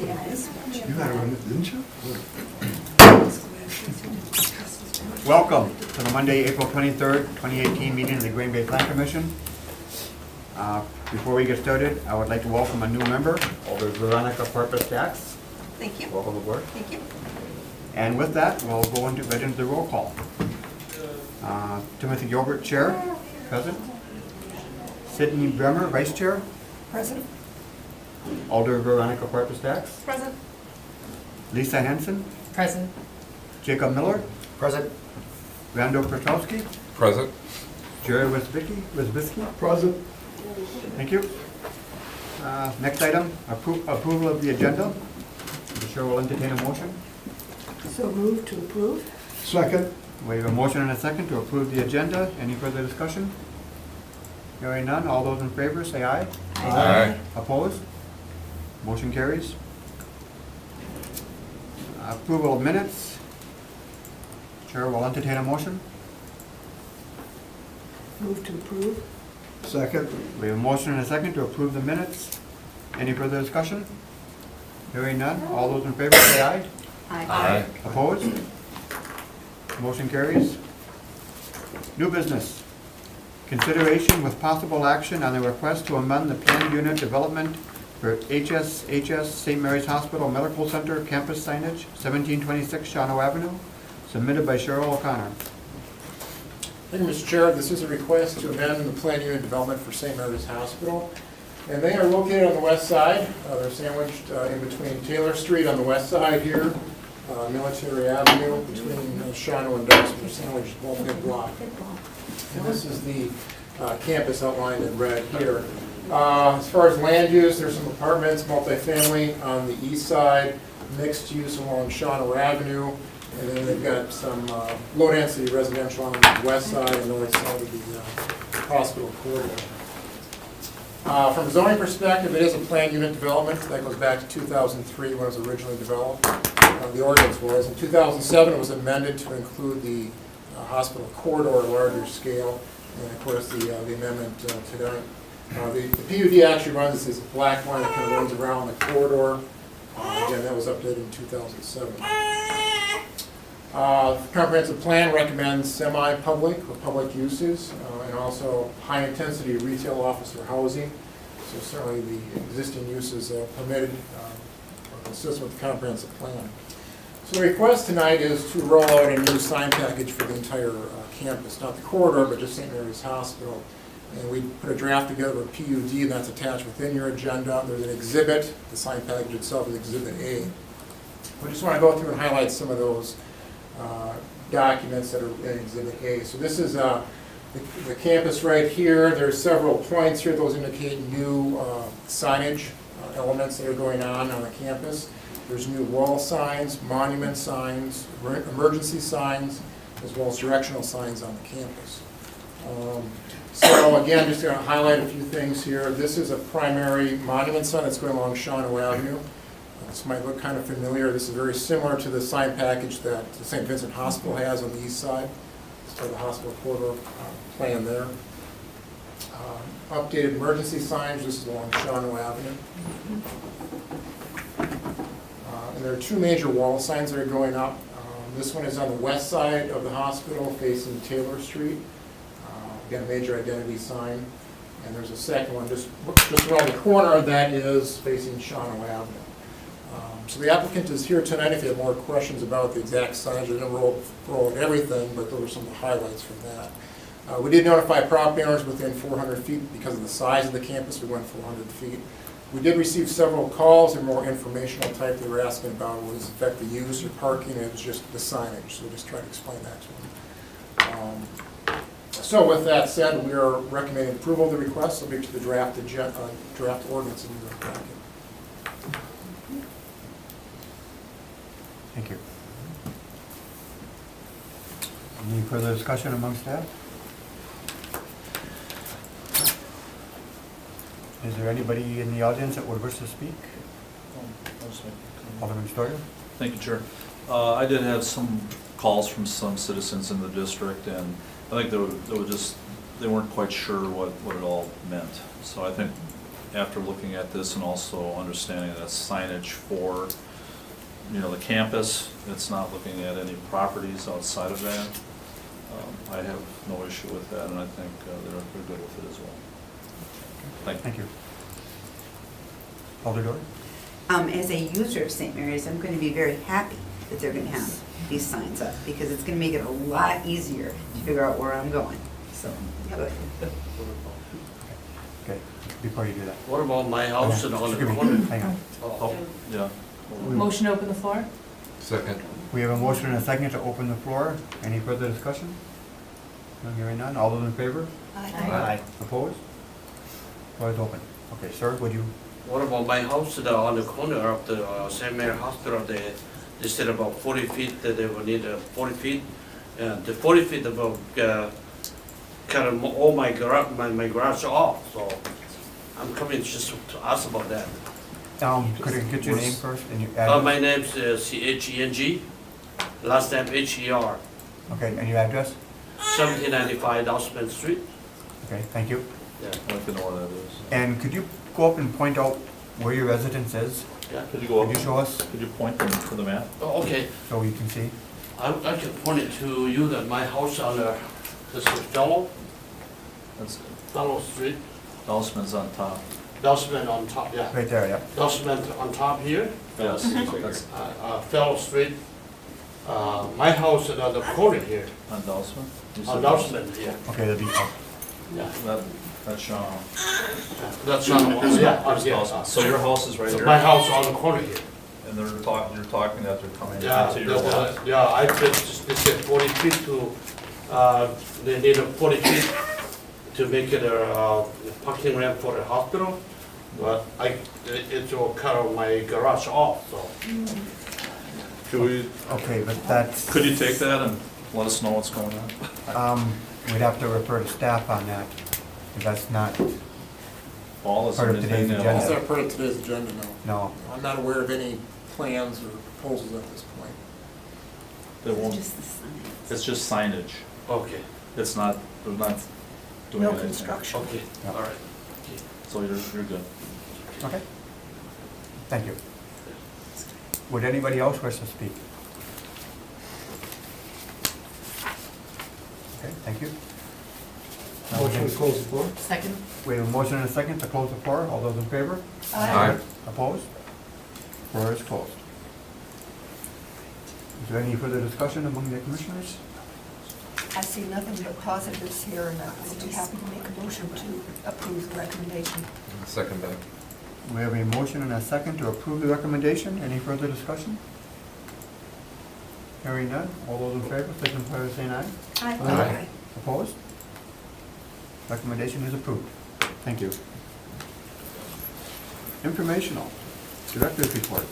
You had to run it, didn't you? Welcome to the Monday, April 23rd, 2018 meeting of the Green Bay Plan Commission. Before we get started, I would like to welcome a new member, Alder Veronica Parpis-Dax. Thank you. Welcome aboard. Thank you. And with that, we'll go right into the roll call. Timothy Gilbert, Chair, present. Sydney Bremer, Vice Chair. Present. Alder Veronica Parpis-Dax. Present. Lisa Hanson. Present. Jacob Miller. Present. Randall Petrowski. Present. Jerry Wisbicki. Present. Thank you. Next item, approval of the agenda. The chair will entertain a motion. So moved to approve? Second. We have a motion and a second to approve the agenda. Any further discussion? Hearing none, all those in favor say aye. Aye. Opposed? Motion carries. Approval of minutes. Chair will entertain a motion. Move to approve? Second. We have a motion and a second to approve the minutes. Any further discussion? Hearing none, all those in favor say aye. Aye. Opposed? Motion carries. New business. Consideration with possible action on the request to amend the planned unit development for HSHS St. Mary's Hospital Medical Center campus signage, 1726 Shawano Avenue, submitted by Cheryl O'Connor. Thank you, Mr. Chair. This is a request to amend the plan unit development for St. Mary's Hospital. And they are located on the west side. They're sandwiched in between Taylor Street on the west side here, Military Avenue, between Shawano and Dawson. They're sandwiched both mid-block. And this is the campus outlined in red here. As far as land use, there's some apartments, multifamily on the east side, mixed use along Shawano Avenue, and then they've got some low-density residential on the west side and north side of the hospital corridor. From a zoning perspective, it is a planned unit development. That goes back to 2003 when it was originally developed. The ordinance was. In 2007, it was amended to include the hospital corridor at a larger scale, and of course the amendment tonight. The PUD actually runs this black line that kind of runs around the corridor. Again, that was updated in 2007. Comprehensive plan recommends semi-public or public uses and also high-intensity retail office or housing. So certainly the existing uses permitted are consistent with the comprehensive plan. So the request tonight is to roll out a new sign package for the entire campus, not the corridor, but just St. Mary's Hospital. And we put a draft together of a PUD, and that's attached within your agenda. There's an exhibit. The sign package itself is Exhibit A. We just want to go through and highlight some of those documents that are in Exhibit A. So this is the campus right here. There's several points here. Those indicate new signage elements that are going on the campus. There's new wall signs, monument signs, emergency signs, as well as directional signs on the campus. So again, just going to highlight a few things here. This is a primary monument sign that's going along Shawano Avenue. This might look kind of familiar. This is very similar to the sign package that the St. Vincent Hospital has on the east side. It's part of the hospital corridor plan there. Updated emergency signs. This is along Shawano Avenue. And there are two major wall signs that are going up. This one is on the west side of the hospital facing Taylor Street. Again, a major identity sign. And there's a second one just around the corner that is facing Shawano Avenue. So the applicant is here tonight if you have more questions about the exact size. I didn't roll everything, but those are some of the highlights from that. We did notify property owners within 400 feet because of the size of the campus. We went 400 feet. We did receive several calls. They're more informational type. They were asking about will this affect the use or parking. It was just the signage, so we just tried to explain that to them. So with that said, we are recommending approval of the request subject to the draft ordinance in your packet. Thank you. Any further discussion among staff? Is there anybody in the audience that would wish to speak? Alderman Stoyer? Thank you, Chair. I did have some calls from some citizens in the district, and I think they weren't quite sure what it all meant. So I think after looking at this and also understanding that signage for, the campus, it's not looking at any properties outside of that. I have no issue with that, and I think they're good with it as well. Thank you. Thank you. Alder Dory? As a user of St. Mary's, I'm going to be very happy that they're going to have these signs up, because it's going to make it a lot easier to figure out where I'm going. So, good. Okay, before you do that. What about my house and on the Excuse me, corner? hang on. Oh, yeah. Motion to open the floor? Second. We have a motion and a second to open the floor. Any further discussion? No, hearing none. All those in favor? Aye. Opposed? Floor is open. Okay, sir, would you? What about my house on the corner of the St. Mary Hospital? They said about 40 feet, that they will need 40 feet. And the 40 feet will cut all my garage off, so I'm coming just to ask about that. Could I get your name first and your address? My name's C-H-E-N-G, last name H-E-R, Okay, and your address? 1795 Dawson Street. Okay, thank you. Yeah. I'd like to know where that is. And could you go up and point out where your residence is? Yeah. Could you go Could up, you show us could you point them to the map? Oh, okay. so we can see? I can point it to you that my house on this is That's Fellow Street, Elsman's on top. Dustman on top, yeah. Right there, yeah. Dustman on top here, Yes, that's Fellow Street. My house is on the corner here, on Delsman? You on said Dustman here. Okay, that'd be, Yeah, That's Sean. that's on the one, yeah, on here. Delsman. So your house is right So here? my house on the corner here. And you're talking that they're coming Yeah, into your lot? yeah, I just, they said 40 feet to, they need a 40 feet to make it a parking ramp for the hospital. But it will cut my garage off, so. okay, but that's, Could you take that and let us know what's going on? we'd have to refer to staff on that. If that's not, Paul, is there Part of anything today's that? It's not part of today's agenda, no. no. I'm not aware of any plans or proposals at this point. They won't, Just the signs. it's just signage. Okay, It's not, they're not doing No anything. construction. okay, Yeah. all right. So you're good. Okay. Thank you. Would anybody else wish to speak? Okay, thank you. Now we Motion can- to close the floor? Second? We have a motion and a second to close the floor. All those in favor? Aye. Opposed? Floor is closed. Is there any further discussion among the commissioners? I see nothing but positives here, and I would be happy to make a motion to approve the recommendation. Second that. We have a motion and a second to approve the recommendation. Any further discussion? Hearing none. All those in favor, signify by saying aye. Aye. Opposed? Recommendation is approved. Thank you. Informational, Director's report.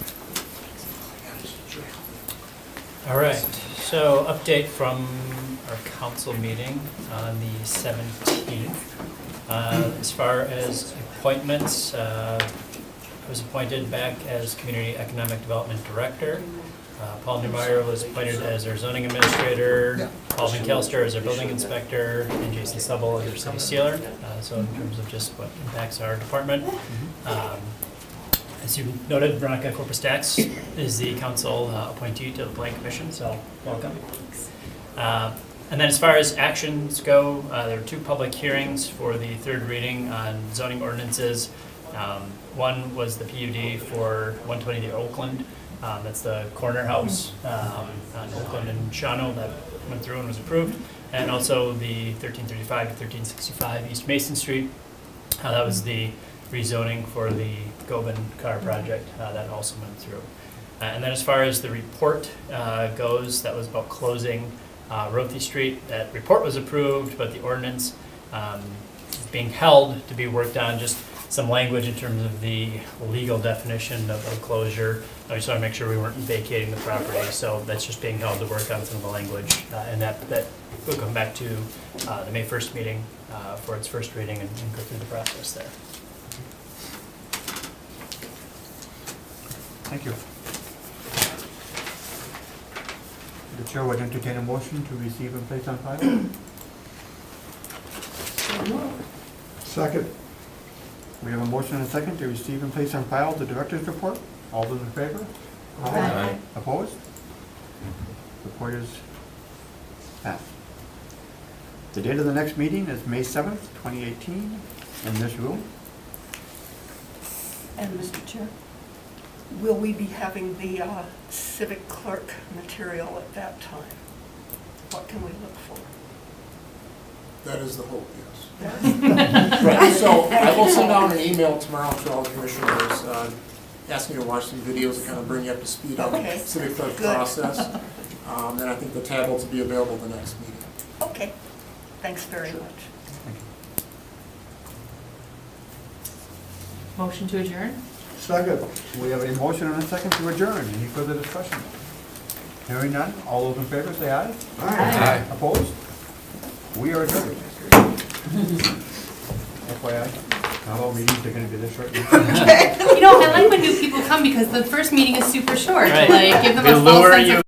All right, so update from our council meeting on the 17th. As far as appointments, I was appointed back as Community Economic Development Director. Paul Neumeier was appointed as our zoning administrator, Paul Van Kelster as our building inspector, and Jason Stubble as our city sealer. So in terms of just what impacts our department. As you noted, Veronica Corpus Dax is the council appointee to the Plan Commission, so welcome. And then as far as actions go, there were 2 public hearings for the 3rd reading on zoning ordinances. One was the PUD for 120 the Oakland. That's the corner house on Oakland and Shawano that went through and was approved. And also the 1335 to 1365 East Mason Street. That was the rezoning for the Gobin car project that also went through. And then as far as the report goes, that was about closing Rothy Street. That report was approved, but the ordinance is being held to be worked on, just some language in terms of the legal definition of a closure. I just want to make sure we weren't vacating the property, so that's just being held to work on some of the language. And that will come back to the May 1st meeting for its first reading and go through the process there. Thank you. The chair would entertain a motion to receive and place on file. Second. We have a motion and a second to receive and place on file the director's report. All those in favor? Aye. Opposed? Report is passed. The date of the next meeting is May 7th, 2018, in this room. And Mr. Chair, will we be having the civic clerk material at that time? What can we look for? That is the hope, yes. Right, so I will send out an email tomorrow to all the commissioners, asking you to watch some videos to kind of bring you up to speed on the Okay. civic clerk Good. process. And I think the tablets will be available the next meeting. Okay, thanks very much. Motion to adjourn? Second. We have a motion and a second to adjourn. Any further discussion? Hearing none, all those in favor say aye. Aye. Opposed? We are adjourned. FYI, not all meetings are gonna be this short. You know, I like when new people come because the first meeting is super short. Right. Like, give them We a false lure sense you of